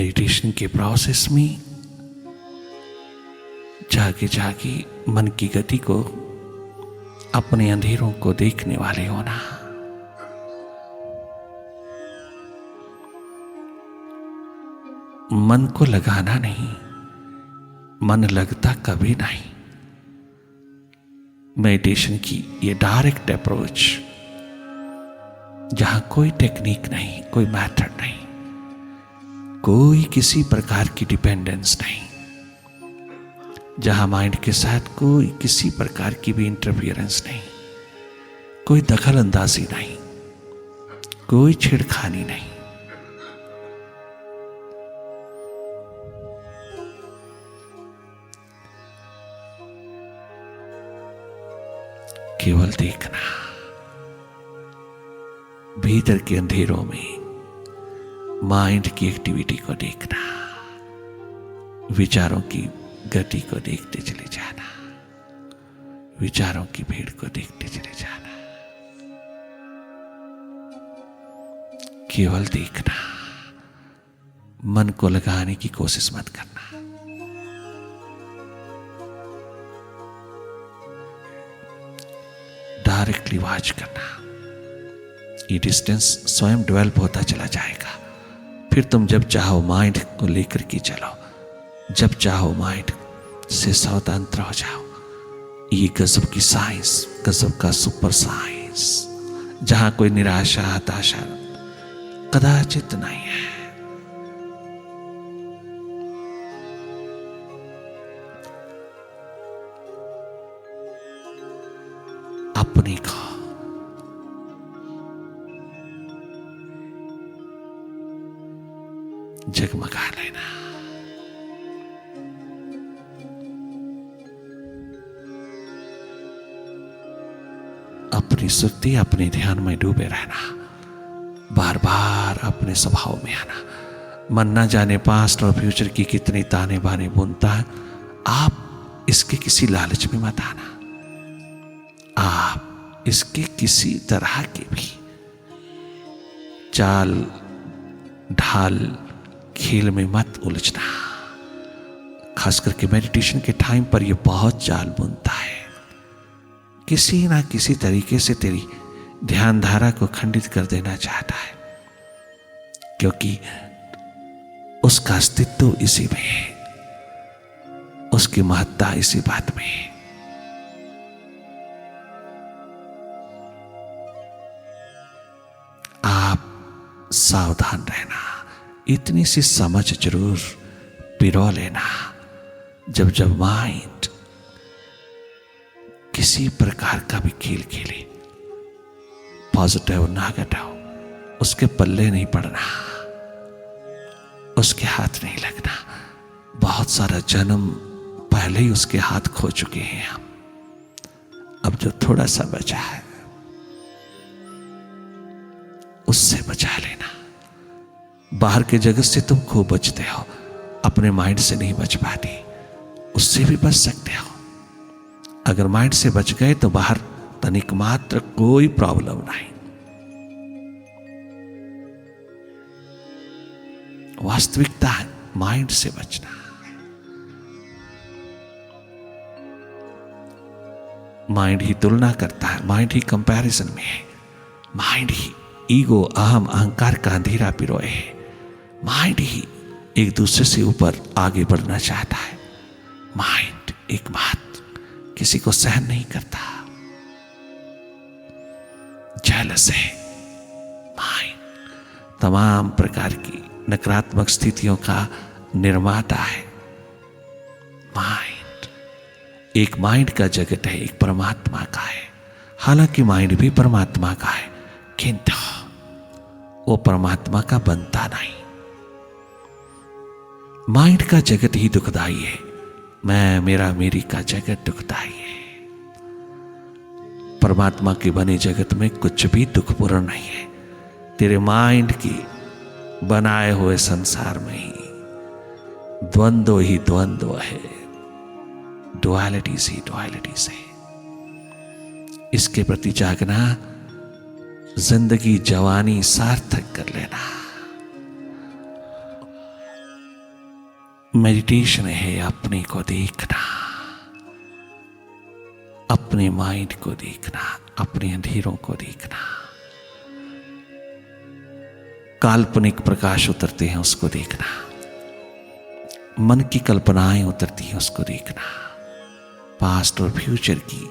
Meditation के process में जागे जागे मन की गति को, अपने अंधेरों को देखने वाले होना। मन को लगाना नहीं, मन लगता कभी नहीं। मेडिटेशन की ये डायरेक्ट अप्रोच, जहां कोई टेक्निक नहीं, कोई मेथड नहीं, कोई किसी प्रकार की डिपेंडेंस नहीं, जहां माइंड के साथ कोई किसी प्रकार की भी इंटरफियरेंस नहीं, कोई दखल अंदाजी नहीं, कोई छेड़खानी नहीं। केवल देखना, भीतर के अंधेरों में माइंड की एक्टिविटी को देखना, विचारों की गति को देखते चले जाना, विचारों की भीड़ को देखते चले जाना। केवल देखना, मन को लगाने की कोशिश मत करना। डायरेक्टली वॉच करना। ये डिस्टेंस स्वयं डेवलप होता चला जाएगा। फिर तुम जब चाहो माइंड को लेकर के चलो, जब चाहो माइंड से स्वतंत्र हो जाओ। ये गजब की साइंस, गजब का सुपर साइंस, जहां कोई निराशा हताशा कदाचित नहीं है। अपने को जगमगा लेना। अपनी सुक्ति, अपने ध्यान में डूबे रहना। बार बार अपने स्वभाव में आना। मन ना जाने पास्ट और फ्यूचर की कितनी ताने बाने बुनता है। आप इसके किसी लालच में मत आना। आप इसके किसी तरह के भी चाल ढाल खेल में मत उलझना। खास करके मेडिटेशन के टाइम पर यह बहुत चाल बुनता है। किसी ना किसी तरीके से तेरी ध्यान धारा को खंडित कर देना चाहता है, क्योंकि उसका अस्तित्व इसी में है, उसकी महत्ता इसी बात में है। आप सावधान रहना। इतनी सी समझ जरूर पिरो लेना। जब जब माइंड किसी प्रकार का भी खेल खेले, पॉजिटिव नेगेटिव, उसके पल्ले नहीं पड़ना, उसके हाथ नहीं लगना। बहुत सारा जन्म पहले ही उसके हाथ खो चुके हैं हम। अब जो थोड़ा सा बचा है उससे बचा लेना। बाहर के जगत से तुम खूब बचते हो, अपने माइंड से नहीं बच पाते। उससे भी बच सकते हो। अगर माइंड से बच गए तो बाहर तनिक मात्र कोई प्रॉब्लम नहीं। वास्तविकता है माइंड से बचना। माइंड ही तुलना करता है, माइंड ही कंपैरिजन में है, माइंड ही ईगो, अहम, अहंकार का अंधेरा पिरोए है। माइंड ही एक दूसरे से ऊपर आगे बढ़ना चाहता है। माइंड एक बात किसी को सहन नहीं करता, जेलस है। माइंड तमाम प्रकार की नकारात्मक स्थितियों का निर्माता है। माइंड एक माइंड का जगत है, एक परमात्मा का है। हालांकि माइंड भी परमात्मा का है, किंतु वो परमात्मा का बनता नहीं। माइंड का जगत ही दुखदाई है। मैं, मेरा, मेरी का जगत दुखदाई है। परमात्मा के बने जगत में कुछ भी दुखपूर्ण नहीं है। तेरे माइंड की बनाए हुए संसार में ही द्वंद्व ही द्वंद्व है, डुअलिटीज ही डुअलिटीज है। इसके प्रति जागना, जिंदगी जवानी सार्थक कर लेना। मेडिटेशन है अपने को देखना, अपने माइंड को देखना, अपने अंधेरों को देखना। काल्पनिक प्रकाश उतरते हैं उसको देखना, मन की कल्पनाएं उतरती हैं उसको देखना, पास्ट और फ्यूचर की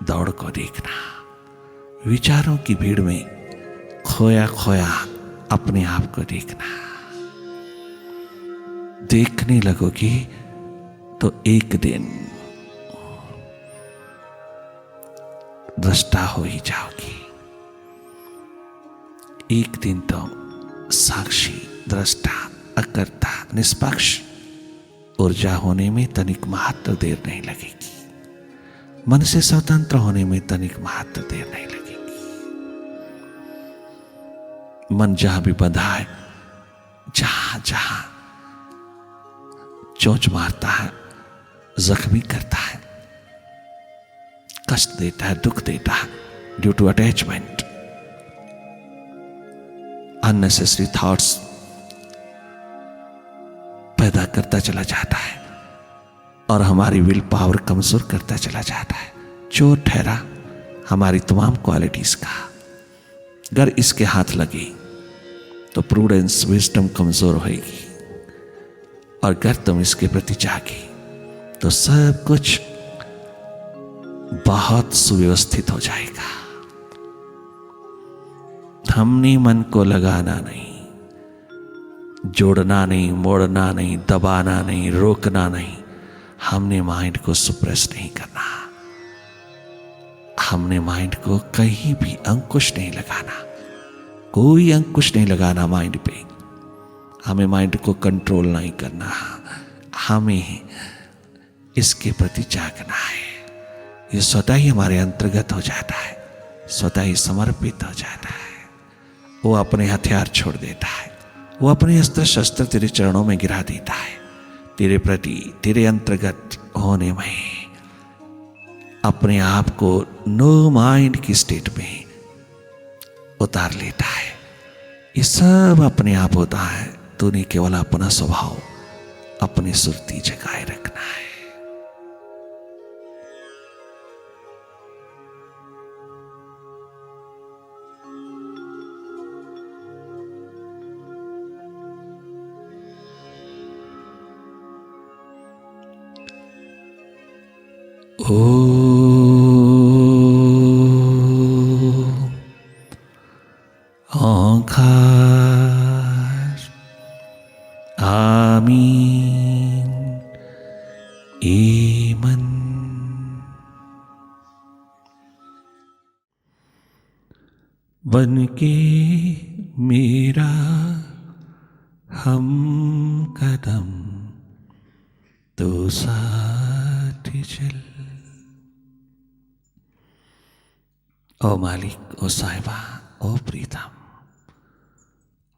दौड़ को देखना, विचारों की भीड़ में खोया खोया अपने आप को देखना। देखने लगोगी तो एक दिन दृष्टा हो ही जाओगी। एक दिन तो साक्षी, दृष्टा, अकर्ता, निष्पक्ष ऊर्जा होने में तनिक मात्र देर नहीं लगेगी। मन से स्वतंत्र होने में तनिक मात्र देर नहीं लगेगी। मन जहां भी बंधा है, जहां जहां चोंच मारता है, जख्मी करता है, कष्ट देता है, दुख देता है, due to attachment, unnecessary thoughts पैदा करता चला जाता है और हमारी विल पावर कमजोर करता चला जाता है। चोर ठहरा हमारी तमाम क्वालिटीज का। अगर इसके हाथ लगे तो प्रूडेंस, विजडम कमजोर होगी, और अगर तुम इसके प्रति जागे तो सब कुछ बहुत सुव्यवस्थित हो जाएगा। हमने मन को लगाना नहीं, जोड़ना नहीं, मोड़ना नहीं, दबाना नहीं, रोकना नहीं। हमने माइंड को सुप्रेस नहीं करना। हमने माइंड को कहीं भी अंकुश नहीं लगाना, कोई अंकुश नहीं लगाना माइंड पे। हमें माइंड को कंट्रोल नहीं करना, हमें इसके प्रति जागना है। ये स्वतः ही हमारे अंतर्गत हो जाता है, स्वतः ही समर्पित हो जाता है। वो अपने हथियार छोड़ देता है, वो अपने अस्त्र शस्त्र तेरे चरणों में गिरा देता है। तेरे प्रति, तेरे अंतर्गत होने में अपने आप को नो माइंड की स्टेट में उतार लेता है। ये सब अपने आप होता है। तूने केवल अपना स्वभाव, अपनी सुरती जगाए रखना है। ओंकार आमीन ईमन। बन के मेरा हम कदम तो साथ चल। ओ मालिक, ओ साहिबा, ओ प्रीतम,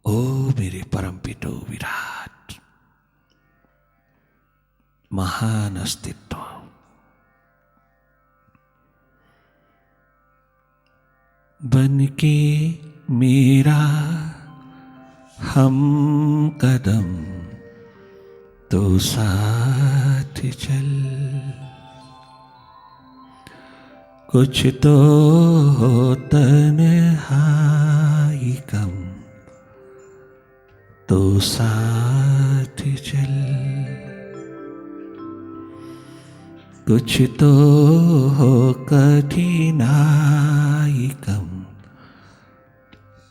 ओ मेरे परम पितो विराट महान अस्तित्व, बन के मेरा हम कदम तो साथ चल। कुछ तो तन्हाई कम तो साथ चल। कुछ तो कठिनाई कम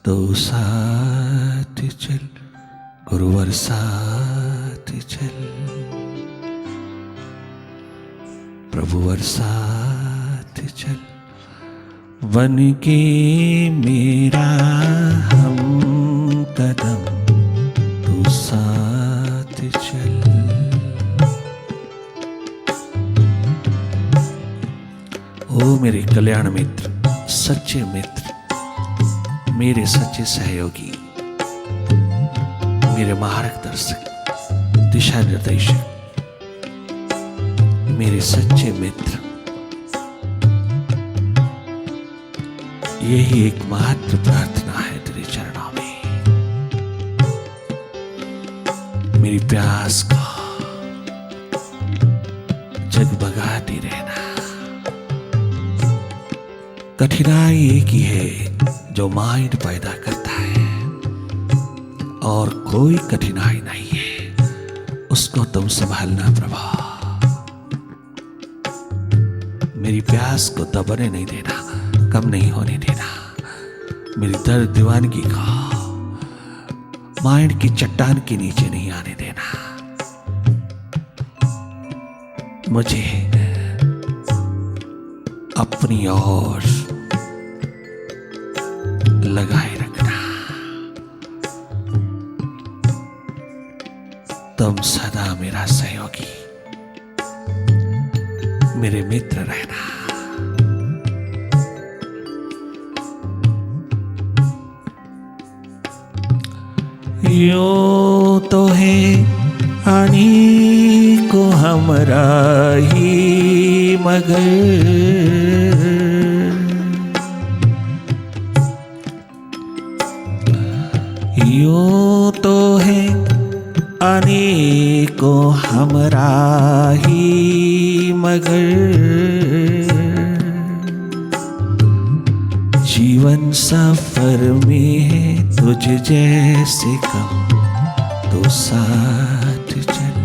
तो साथ चल। गुरुवर साथ चल, प्रभुवर साथ चल। बन के मेरा हम कदम तो साथ चल। ओ मेरे कल्याण मित्र, सच्चे मित्र, मेरे सच्चे सहयोगी, मेरे मार्गदर्शक, दिशा निर्देशक, मेरे सच्चे मित्र, यही एकमात्र प्रार्थना है तेरे चरणों में। मेरी प्यास को जगबगाती रहना। कठिनाई एक ही है जो माइंड पैदा करता है, और कोई कठिनाई नहीं है, उसको तुम संभालना प्रभु। मेरी प्यास को दबने नहीं देना, कम नहीं होने देना। मेरी दर्द दीवानगी को माइंड की चट्टान के नीचे नहीं आने देना। मुझे अपनी ओर लगाए रखना। तुम सदा मेरा सहयोगी, मेरे मित्र रहना। यो तो है आनी को हमरा ही मगर, यो तो है आने को हमरा ही मगर, जीवन सफर में है तुझ जैसे कम तो साथ चल।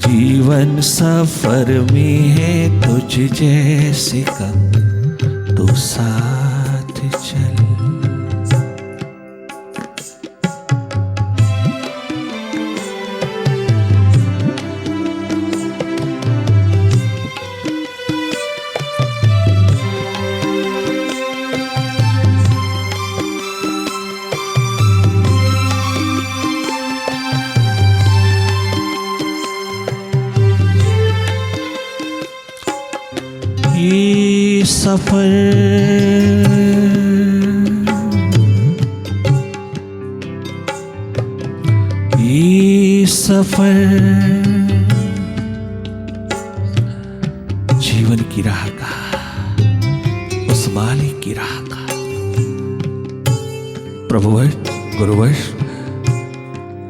जीवन सफर में है तुझ जैसे कम तो साथ चल। ये सफर जीवन की राह का, उस मालिक की राह का। प्रभुवर गुरुवर,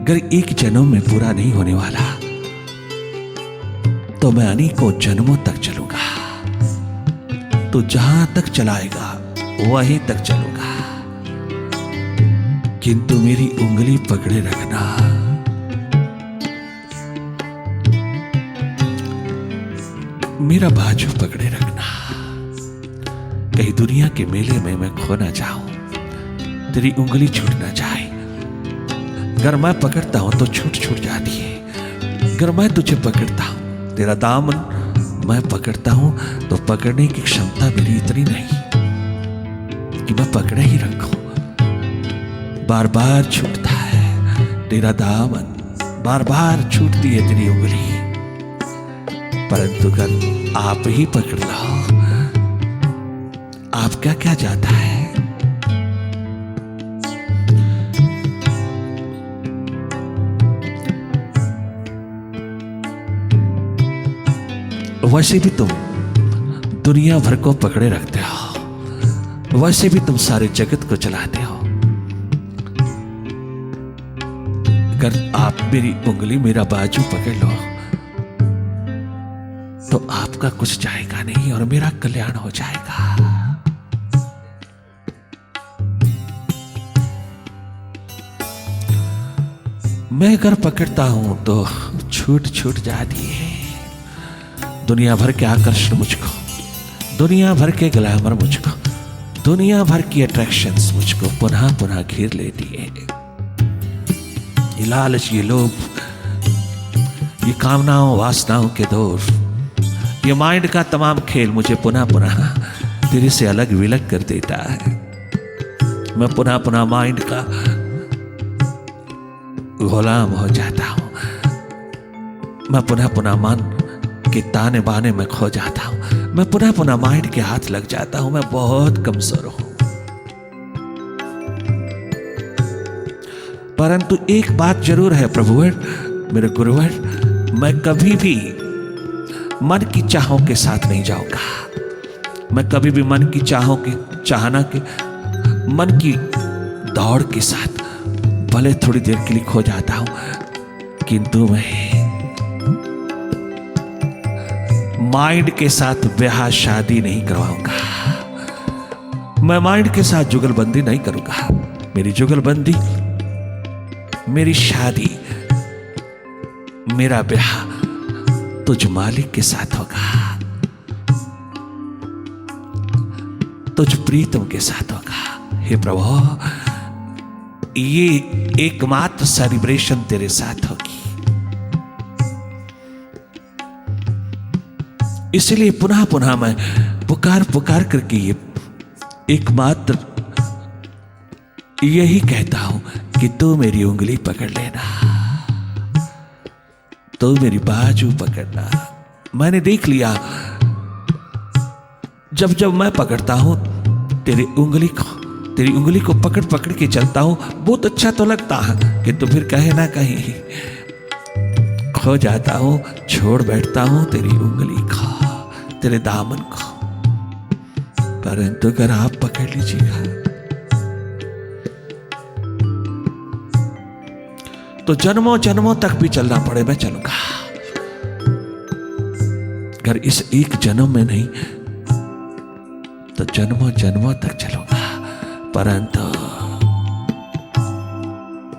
अगर एक जन्म में पूरा नहीं होने वाला तो मैं अनेकों जन्मों तक चलूंगा। तो जहां तक चलाएगा वहीं तक चलूंगा, किंतु मेरी उंगली पकड़े रखना। मेरा बाजू पकड़े रखना। कहीं दुनिया के मेले में मैं खो ना जाऊं, तेरी उंगली छूट ना जाए। अगर मैं पकड़ता हूं तो छूट जाती है। अगर मैं तुझे पकड़ता हूं, तेरा दामन मैं पकड़ता हूं, तो पकड़ने की क्षमता मेरी इतनी नहीं कि मैं पकड़े ही रखूं। बार बार छूटता है तेरा दामन, बार बार छूटती है तेरी उंगली, परंतु अगर आप ही पकड़ लो, आपका क्या जाता है। वैसे भी तुम दुनिया भर को पकड़े रखते हो, वैसे भी तुम सारे जगत को चलाते हो। अगर आप मेरी उंगली, मेरा बाजू पकड़ लो तो आपका कुछ जाएगा नहीं और मेरा कल्याण हो जाएगा। मैं अगर पकड़ता हूं तो छूट जाती है। दुनिया भर के आकर्षण मुझको, दुनिया भर के ग्लैमर मुझको, दुनिया भर की अट्रैक्शंस मुझको पुनः पुनः घेर लेती है। ये लालच, ये लोभ, ये कामनाओं वासनाओं के दौर, ये माइंड का तमाम खेल मुझे पुनः पुनः तेरे से अलग विलग कर देता है। मैं पुनः पुनः माइंड का गुलाम हो जाता हूं। मैं पुनः पुनः मन के ताने बाने में खो जाता हूं। मैं पुनः पुनः माइंड के हाथ लग जाता हूं। मैं बहुत कमजोर हूं, परंतु एक बात जरूर है प्रभुवर, मेरे गुरुवर, मैं कभी भी मन की चाहों के साथ नहीं जाऊंगा। मैं कभी भी मन की चाहों के, चाहना के, मन की दौड़ के साथ भले थोड़ी देर के लिए खो जाता हूं, किंतु मैं माइंड के साथ ब्याह शादी नहीं करवाऊंगा। मैं माइंड के साथ जुगलबंदी नहीं करूंगा। मेरी जुगलबंदी, मेरी शादी, मेरा ब्याह तुझ मालिक के साथ होगा, तुझ प्रीतम के साथ होगा। हे प्रभु, ये एकमात्र सेलिब्रेशन तेरे साथ होगी। इसलिए पुनः पुनः मैं पुकार पुकार करके ये एकमात्र यही कहता हूं कि तू मेरी उंगली पकड़ लेना, तू मेरी बाजू पकड़ना। मैंने देख लिया, जब जब मैं पकड़ता हूं तेरी उंगली को पकड़ पकड़ के चलता हूं, बहुत अच्छा तो लगता है, किंतु फिर कहीं ना कहीं खो जाता हूं, छोड़ बैठता हूं तेरी उंगली को, तेरे दामन को। परंतु अगर आप पकड़ लीजिएगा तो जन्मों जन्मों तक भी चलना पड़े मैं चलूंगा। अगर इस एक जन्म में नहीं तो जन्मों जन्मों तक चलूंगा। परंतु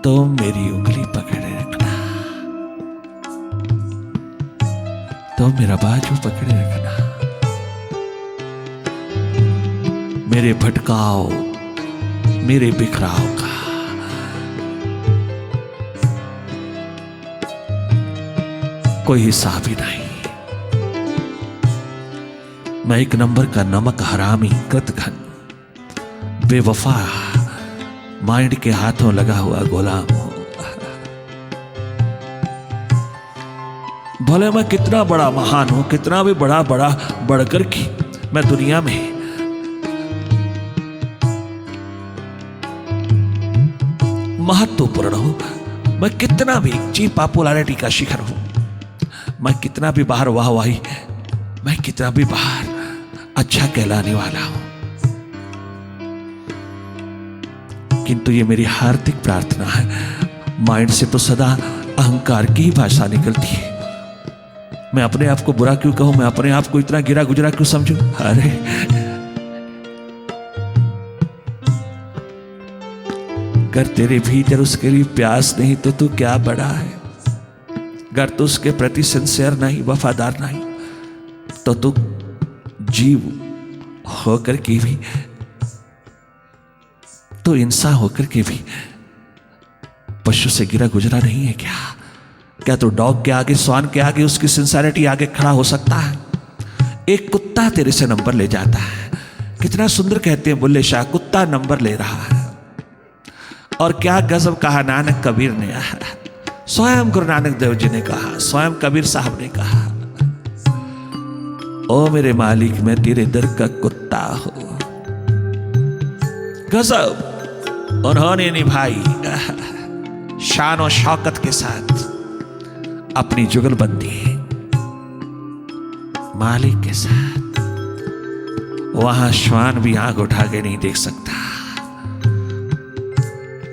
तुम मेरी उंगली पकड़े रखना, तुम मेरा बाजू पकड़े रखना। मेरे भटकाव, मेरे बिखराव का कोई हिसाब ही नहीं। मैं एक नंबर का नमक हरामी, कृतघ्न, बेवफा, माइंड के हाथों लगा हुआ गुलाम हूं। भले मैं कितना बड़ा महान हूं, कितना भी बड़ा बढ़कर की मैं दुनिया में महत्वपूर्ण हूं, मैं कितना भी चीप पॉपुलैरिटी का शिखर हूं, मैं कितना भी बाहर वाहवाही, मैं कितना भी बाहर अच्छा कहलाने वाला हूं, किंतु ये मेरी हार्दिक प्रार्थना है। माइंड से तो सदा अहंकार की ही भाषा निकलती है। मैं अपने आप को बुरा क्यों कहूं, मैं अपने आप को इतना गिरा गुजरा क्यों समझूं? अरे अगर तेरे भीतर उसके लिए प्यास नहीं तो तू क्या बड़ा है। अगर तू उसके प्रति सिंसियर नहीं, वफादार नहीं, तो तू जीव होकर के भी, तो इंसान होकर के भी पशु से गिरा गुजरा नहीं है क्या? क्या तू डॉग के आगे, स्वान के आगे, उसकी सिंसियरिटी आगे खड़ा हो सकता है? एक कुत्ता तेरे से नंबर ले जाता है। कितना सुंदर कहते हैं बुल्ले शाह, कुत्ता नंबर ले रहा है। और क्या गजब कहा नानक कबीर ने, स्वयं गुरु नानक देव जी ने कहा, स्वयं कबीर साहब ने कहा, ओ मेरे मालिक मैं तेरे दर का कुत्ता हूं। गजब उन्होंने निभाई शान और शौकत के साथ अपनी जुगलबंदी मालिक के साथ। वहां श्वान भी आंख उठा के नहीं देख सकता।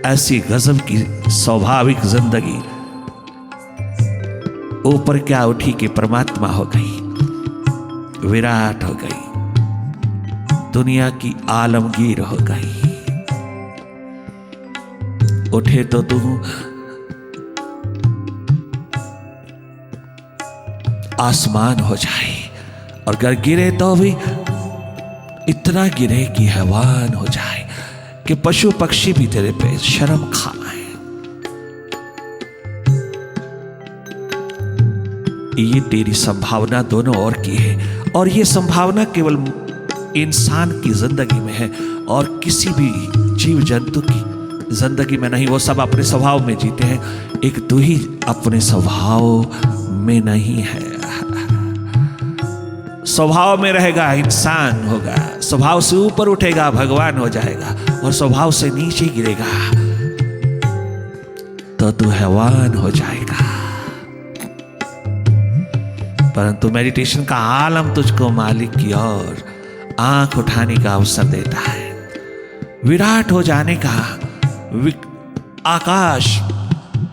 ऐसी गजब की स्वाभाविक जिंदगी ऊपर क्या उठी कि परमात्मा हो गई, विराट हो गई, दुनिया की आलमगीर हो गई। उठे तो तू आसमान हो जाए, और अगर गिरे तो भी इतना गिरे कि हैवान हो जाए कि पशु पक्षी भी तेरे पे शर्म खाए। ये तेरी संभावना दोनों ओर की है, और ये संभावना केवल इंसान की जिंदगी में है और किसी भी जीव जंतु की जिंदगी में नहीं। वो सब अपने स्वभाव में जीते हैं, एक तू ही अपने स्वभाव में नहीं है। स्वभाव में रहेगा इंसान होगा, स्वभाव से ऊपर उठेगा भगवान हो जाएगा, और स्वभाव से नीचे गिरेगा तो तू हैवान हो जाएगा। परंतु मेडिटेशन का आलम तुझको मालिक की ओर आंख उठाने का अवसर देता है, विराट हो जाने का, आकाश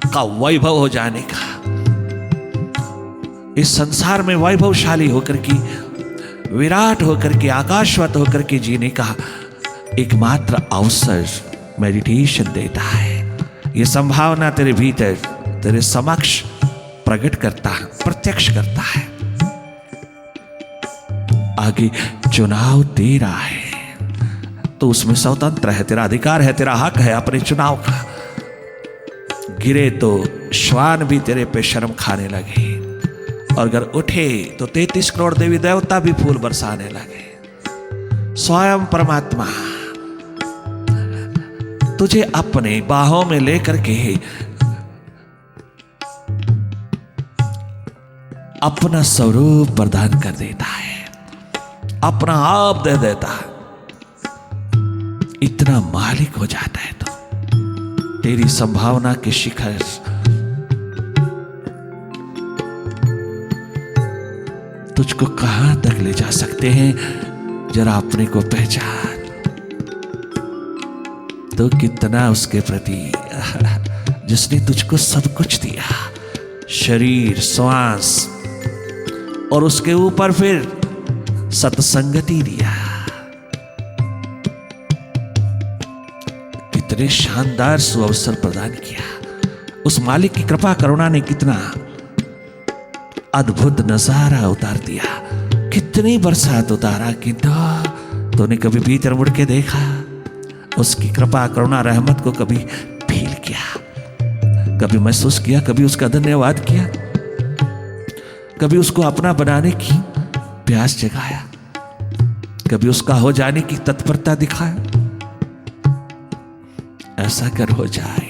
का वैभव हो जाने का। इस संसार में वैभवशाली होकर के, विराट होकर के, आकाशवत होकर के जीने का एकमात्र अवसर मेडिटेशन देता है। ये संभावना तेरे भीतर, तेरे समक्ष प्रकट करता है, प्रत्यक्ष करता है। आगे चुनाव तेरा है, तो उसमें स्वतंत्र है, तेरा अधिकार है, तेरा हक है अपने चुनाव का। गिरे तो श्वान भी तेरे पे शर्म खाने लगे, और अगर उठे तो 33 करोड़ देवी देवता भी फूल बरसाने लगे। स्वयं परमात्मा तुझे अपने बाहों में लेकर के अपना स्वरूप प्रदान कर देता है, अपना आप दे देता है। इतना मालिक हो जाता है तो तेरी संभावना के शिखर तुझको कहां तक ले जा सकते हैं। जरा अपने को पहचान, तो कितना उसके प्रति, जिसने तुझको सब कुछ दिया, शरीर, श्वास, और उसके ऊपर फिर सत्संगति दिया। कितने शानदार सुअवसर प्रदान किया। उस मालिक की कृपा करुणा ने कितना अद्भुत नजारा उतार दिया, कितनी बरसात उतारा, किंतु तूने कभी भीतर मुड़ के देखा? उसकी कृपा करुणा रहमत को कभी फील किया, कभी महसूस किया, कभी उसका धन्यवाद किया, कभी उसको अपना बनाने की प्यास जगाया, कभी उसका हो जाने की तत्परता दिखाया? ऐसा कर हो जाए।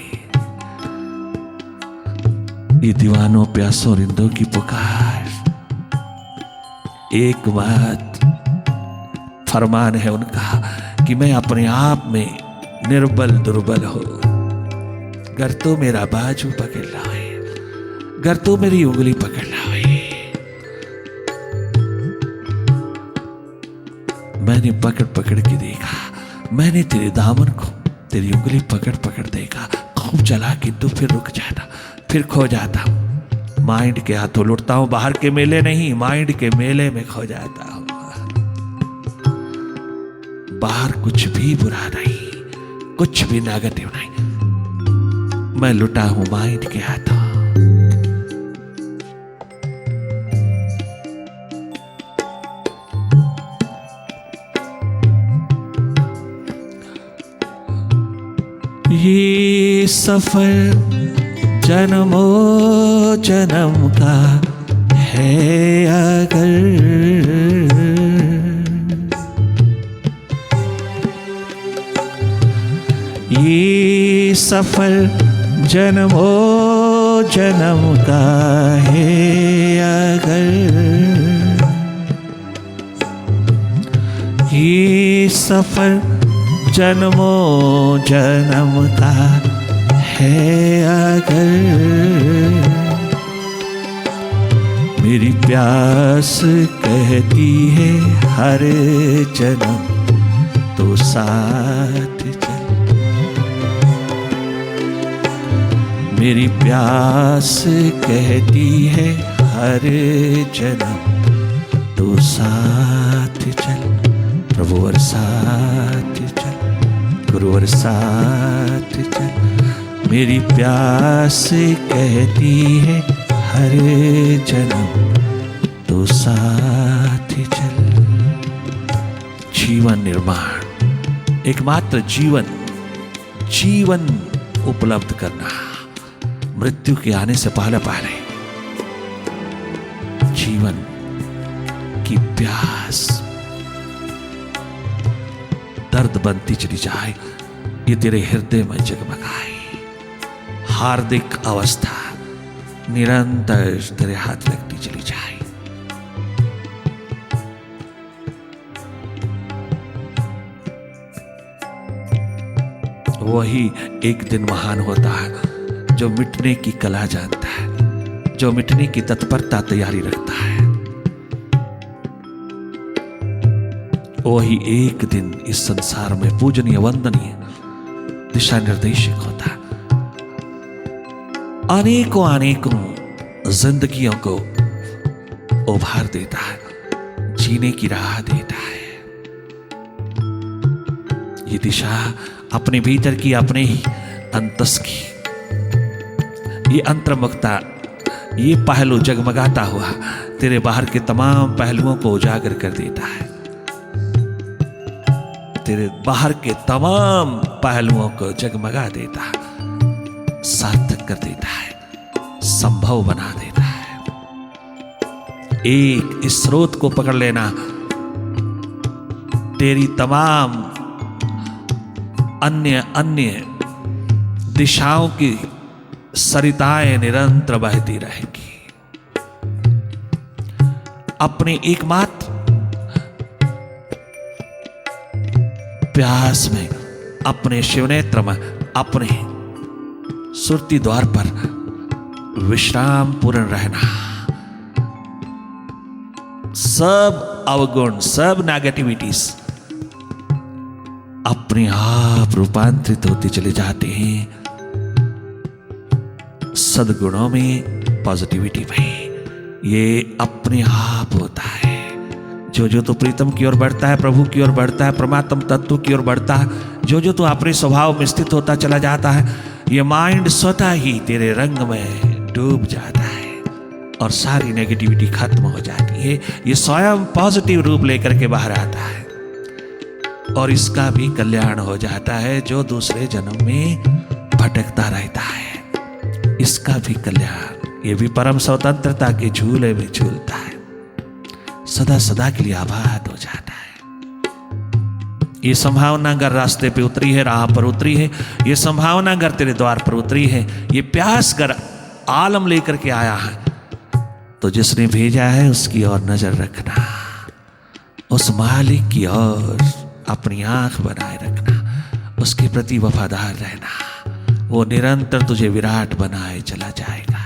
ये दीवानों प्यासों रिंदों की पुकार, एक बात फरमान है उनका कि मैं अपने आप में निर्बल दुर्बल हो, गर तो मेरा बाजू पकड़ लाए, गर तो मेरी उंगली पकड़ लाए। मैंने पकड़ पकड़ के देखा, मैंने तेरे दामन को, तेरी उंगली पकड़ पकड़ देखा, खूब चला, किंतु फिर रुक जाता, फिर खो जाता। माइंड के हाथों लुटता हूं, बाहर के मेले नहीं, माइंड के मेले में खो जाता हूं। बाहर कुछ भी बुरा नहीं, कुछ भी नेगेटिव नहीं, मैं लुटा हूं माइंड के हाथों। ये सफर जन्मों जन्म का है अगर, ये सफर जन्मों जन्म का है अगर, ये सफर जन्मों जन्म का है अगर, मेरी प्यास कहती है हर जन्म तो साथ चल, मेरी प्यास कहती है हर जन्म तो साथ चल, प्रभु और साथ चल, गुरु और साथ चल, मेरी प्यास कहती है हर जन्म तो साथ चल। जीवन निर्माण, एकमात्र जीवन, जीवन उपलब्ध करना, मृत्यु के आने से पहले पहले जीवन की प्यास दर्द बनती चली जाए, ये तेरे हृदय में जगमगाए। हार्दिक अवस्था निरंतर तेरे हाथ लगती चली जाए। वही एक दिन महान होता है जो मिटने की कला जानता है, जो मिटने की तत्परता तैयारी रखता है। वही एक दिन इस संसार में पूजनीय, वंदनीय, दिशा निर्देशक होता है। अनेकों अनेकों जिंदगियों को उभार देता है, जीने की राह देता है। ये दिशा अपने भीतर की, अपने ही अंतस की, ये अंतर्मुखता, ये पहलू जगमगाता हुआ तेरे बाहर के तमाम पहलुओं को उजागर कर देता है। तेरे बाहर के तमाम पहलुओं को जगमगा देता है, सार्थक कर देता है, संभव बना देता है। एक इस स्रोत को पकड़ लेना, तेरी तमाम अन्य दिशाओं की सरिताएं निरंतर बहती रहेगी। अपने एकमात्र प्यास में, अपने शिवनेत्र में, अपने सुरती द्वार पर विश्राम पूर्ण रहना। सब अवगुण, सब नेगेटिविटीज अपने आप रूपांतरित होते चले जाते हैं सद्गुणों में, पॉजिटिविटी में। ये अपने आप होता है। जो जो तू प्रीतम की ओर बढ़ता है, प्रभु की ओर बढ़ता है, परमात्म तत्व की ओर बढ़ता है, जो जो तू अपने स्वभाव में स्थित होता चला जाता है, ये माइंड स्वतः ही तेरे रंग में डूब जाता है और सारी नेगेटिविटी खत्म हो जाती है। ये स्वयं पॉजिटिव रूप लेकर के बाहर आता है और इसका भी कल्याण हो जाता है। जो दूसरे जन्म में भटकता रहता है, इसका भी कल्याण, ये भी परम स्वतंत्रता के झूले में झूलता है, सदा सदा के लिए आबाद हो जाता है। ये संभावना अगर रास्ते पे उतरी है, राह पर उतरी है, ये संभावना अगर तेरे द्वार पर उतरी है, ये प्यास अगर आलम लेकर के आया है, तो जिसने भेजा है उसकी ओर नजर रखना, उस मालिक की ओर अपनी आंख बनाए रखना, उसके प्रति वफादार रहना। वो निरंतर तुझे विराट बनाए चला जाएगा।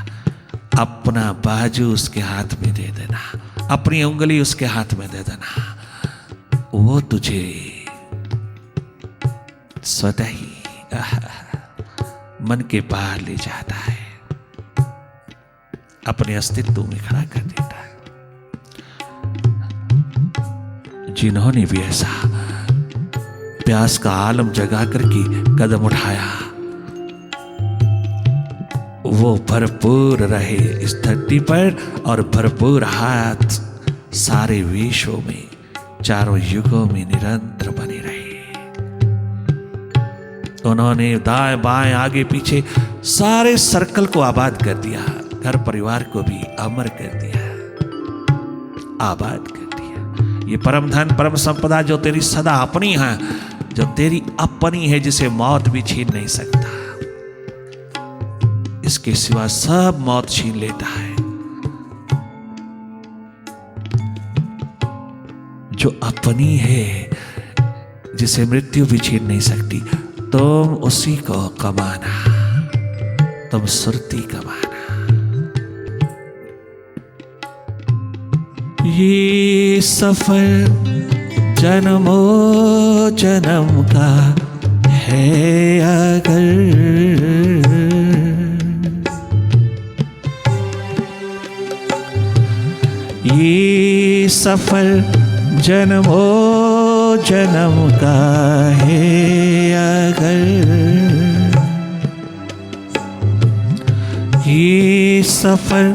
अपना बाजू उसके हाथ में दे देना, अपनी उंगली उसके हाथ में दे देना, वो तुझे स्वतः ही मन के पार ले जाता है, अपने अस्तित्व में खड़ा कर देता है। जिन्होंने भी ऐसा प्यास का आलम जगा करके कदम उठाया, वो भरपूर रहे इस धरती पर और भरपूर हाथ सारे विश्वों में, चारों युगों में निरंतर बने रहे। उन्होंने दाएं बाएं आगे पीछे सारे सर्कल को आबाद कर दिया, घर परिवार को भी अमर कर दिया, आबाद कर दिया। ये परम धन, परम संपदा जो तेरी सदा अपनी है, जो तेरी अपनी है, जिसे मौत भी छीन नहीं सकता, इसके सिवा सब मौत छीन लेता है। जो अपनी है, जिसे मृत्यु भी छीन नहीं सकती, तुम उसी को कमाना, तुम सुरती कमाना। ये सफर जन्मों जन्म का है अगर, ये सफर जन्मों जन्म का है अगर, ये सफर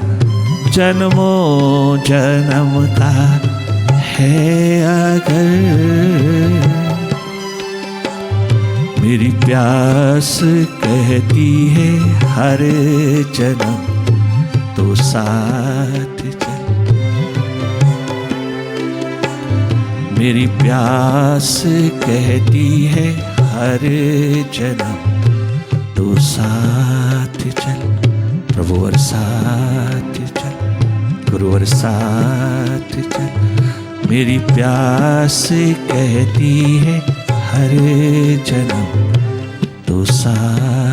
जन्मों जन्म का है अगर, मेरी प्यास कहती है हर जन्म तो साथ चल, मेरी प्यास कहती है हर जन्म तो साथ चल, प्रभु और साथ चल, गुरु और साथ चल। मेरी प्यास कहती है हर जन्म तो साथ